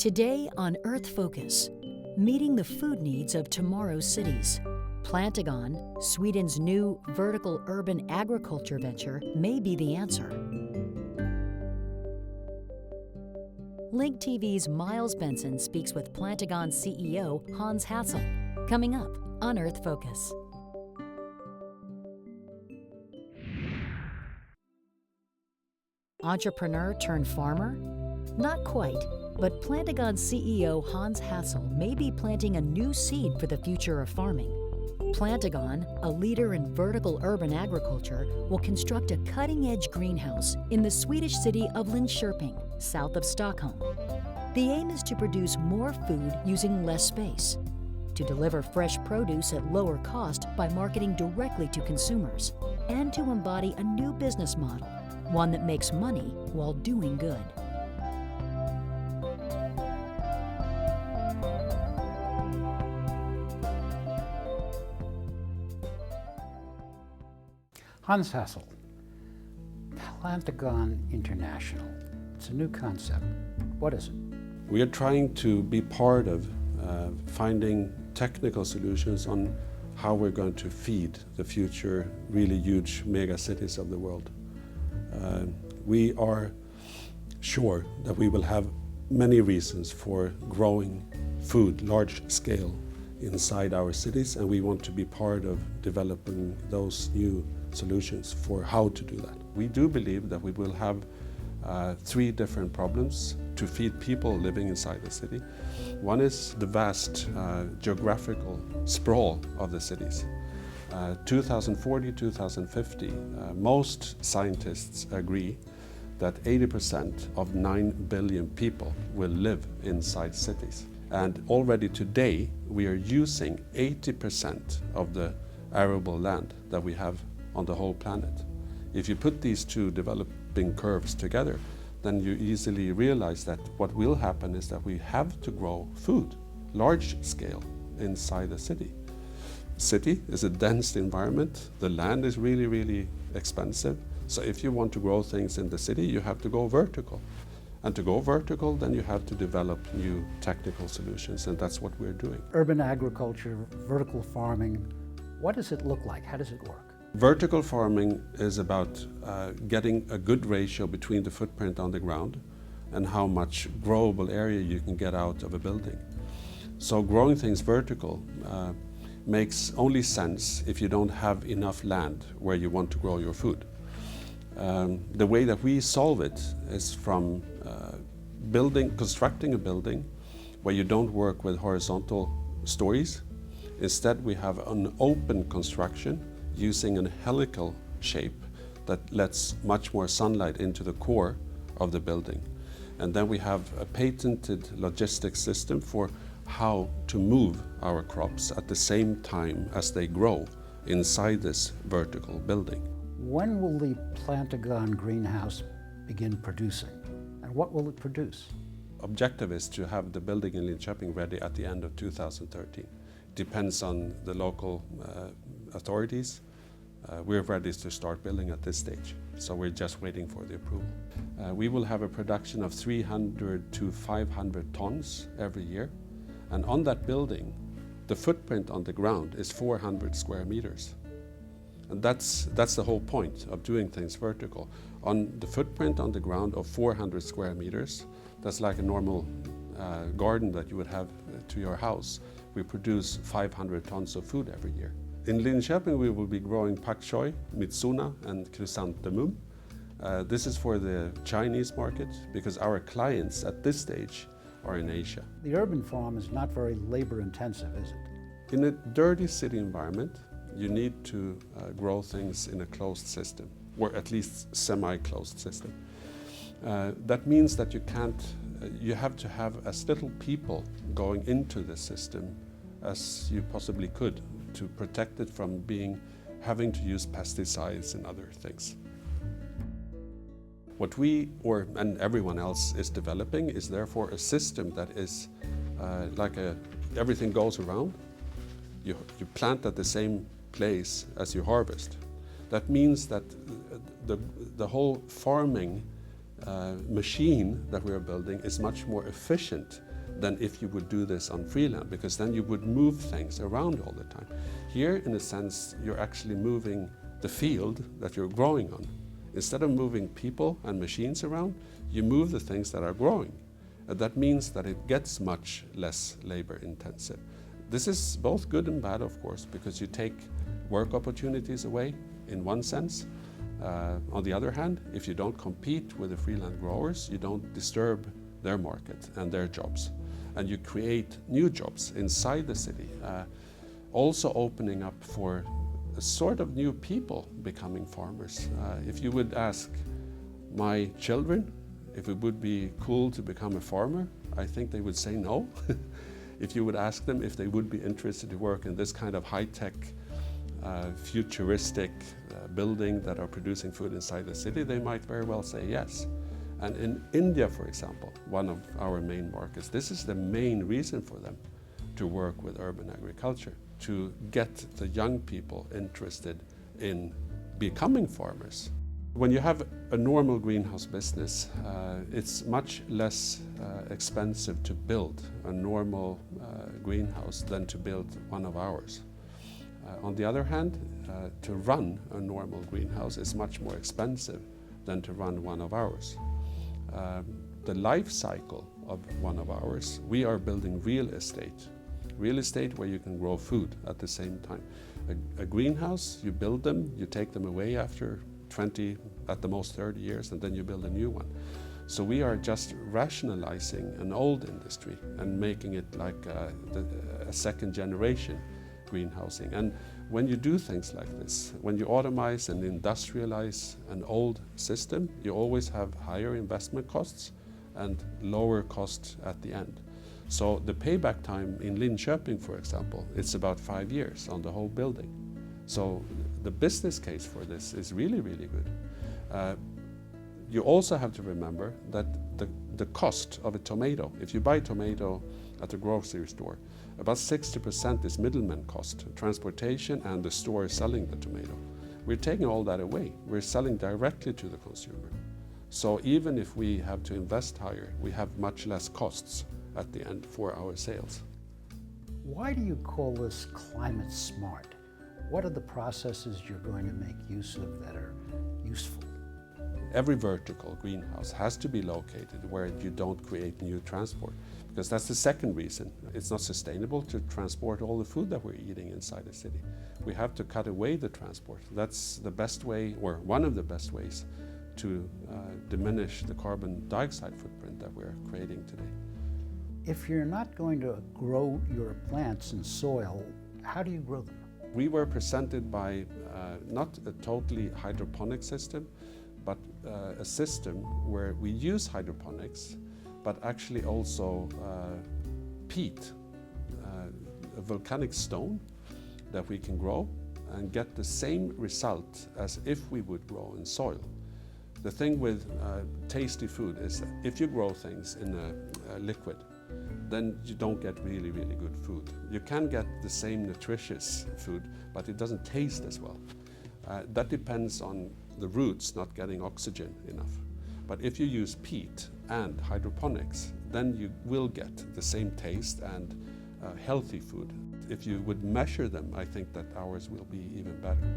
Today on Earth Focus, meeting the food needs of tomorrow's cities. Plantagon, Sweden's new vertical urban agriculture venture, may be the answer. Link TV's Miles Benson speaks with Plantagon CEO Hans Hassel, coming up on Earth Focus. Entrepreneur turned farmer? Not quite, but Plantagon CEO Hans Hassel may be planting a new seed for the future of farming. Plantagon, a leader in vertical urban agriculture, will construct a cutting-edge greenhouse in the Swedish city of Linkoping, south of Stockholm. The aim is to produce more food using less space, to deliver fresh produce at lower cost by marketing directly to consumers, and to embody a new business model, one that makes money while doing good. Hans Hassel, Plantagon International. It's a new concept. What is it? We are trying to be part of finding technical solutions on how we're going to feed the future really huge mega cities of the world. We are sure that we will have many reasons for growing food large scale inside our cities, and we want to be part of developing those new solutions for how to do that. We do believe that we will have three different problems to feed people living inside the city. One is the vast geographical sprawl of the cities. 2040, 2050, most scientists agree that 80% of 9 billion people will live inside cities. And already today, we are using 80% of the arable land that we have on the whole planet. If you put these two developing curves together, then you easily realize that what will happen is that we have to grow food, large scale, inside the city. City is a dense environment. The land is really, really expensive. So if you want to grow things in the city, you have to go vertical. And to go vertical, then you have to develop new technical solutions, and that's what we're doing. Urban agriculture, vertical farming, what does it look like? How does it work? Vertical farming is about getting a good ratio between the footprint on the ground and how much growable area you can get out of a building. So growing things vertical makes only sense if you don't have enough land where you want to grow your food. The way that we solve it is from constructing a building where you don't work with horizontal stories. Instead, we have an open construction using a helical shape that lets much more sunlight into the core of the building. And then we have a patented logistics system for how to move our crops at the same time as they grow inside this vertical building. When will the Plantagon greenhouse begin producing? And what will it produce? Objective is to have the building in Linkoping ready at the end of 2013. Depends on the local authorities. We're ready to start building at this stage, so we're just waiting for the approval. We will have a production of 300 to 500 tons every year, and on that building, the footprint on the ground is 400 square meters. And that's the whole point of doing things vertical. On the footprint on the ground of 400 square meters, that's like a normal garden that you would have to your house. We produce 500 tons of food every year. In Linkoping, we will be growing pak choi, mitsuna, and chrysanthemum. This is for the Chinese market because our clients at this stage are in Asia. The urban farm is not very labor intensive, is it? In a dirty city environment, you need to grow things in a closed system, or at least semi-closed system. That means that you have to have as little people going into the system as you possibly could to protect it from having to use pesticides and other things. What we, and everyone else, is developing is therefore a system that is everything goes around. You plant at the same place as you harvest. That means that the whole farming machine that we are building is much more efficient than if you would do this on freeland, because then you would move things around all the time. Here, in a sense, you're actually moving the field that you're growing on. Instead of moving people and machines around, you move the things that are growing. And that means that it gets much less labor intensive. This is both good and bad, of course, because you take work opportunities away in one sense. On the other hand, if you don't compete with the freeland growers, you don't disturb their market and their jobs. And you create new jobs inside the city, also opening up for a sort of new people becoming farmers. If you would ask my children if it would be cool to become a farmer, I think they would say no. If you would ask them if they would be interested to work in this kind of high-tech, futuristic building that are producing food inside the city, they might very well say yes. And in India, for example, one of our main markets, this is the main reason for them to work with urban agriculture, to get the young people interested in becoming farmers. When you have a normal greenhouse business, it's much less expensive to build a normal greenhouse than to build one of ours. On the other hand, to run a normal greenhouse is much more expensive than to run one of ours. The life cycle of one of ours, we are building real estate where you can grow food at the same time. A greenhouse, you build them, you take them away after 20, at the most 30 years, and then you build a new one. So we are just rationalizing an old industry and making it like a second generation greenhousing. And when you do things like this, when you automize and industrialize an old system, you always have higher investment costs and lower costs at the end. So the payback time in Linkoping, for example, it's about 5 years on the whole building. So the business case for this is really, really good. You also have to remember that the cost of a tomato, if you buy tomato at the grocery store, about 60% is middleman cost, transportation and the store selling the tomato. We're taking all that away. We're selling directly to the consumer. So even if we have to invest higher, we have much less costs at the end for our sales. Why do you call this climate smart? What are the processes you're going to make use of that are useful? Every vertical greenhouse has to be located where you don't create new transport, because that's the second reason. It's not sustainable to transport all the food that we're eating inside the city. We have to cut away the transport. That's the best way, or one of the best ways, to diminish the carbon dioxide footprint that we're creating today. If you're not going to grow your plants in soil, how do you grow them? We were presented by not a totally hydroponic system, but a system where we use hydroponics, but actually also peat, a volcanic stone that we can grow and get the same result as if we would grow in soil. The thing with tasty food is that if you grow things in a liquid, then you don't get really, really good food. You can get the same nutritious food, but it doesn't taste as well. That depends on the roots not getting oxygen enough. But if you use peat and hydroponics, then you will get the same taste and healthy food. If you would measure them, I think that ours will be even better.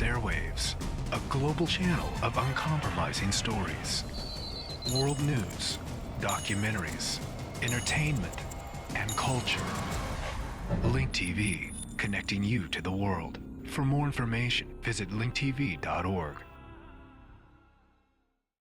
Airwaves, a global channel of uncompromising stories. World news, documentaries, entertainment, and culture. Link TV, connecting you to the world. For more information, visit linktv.org.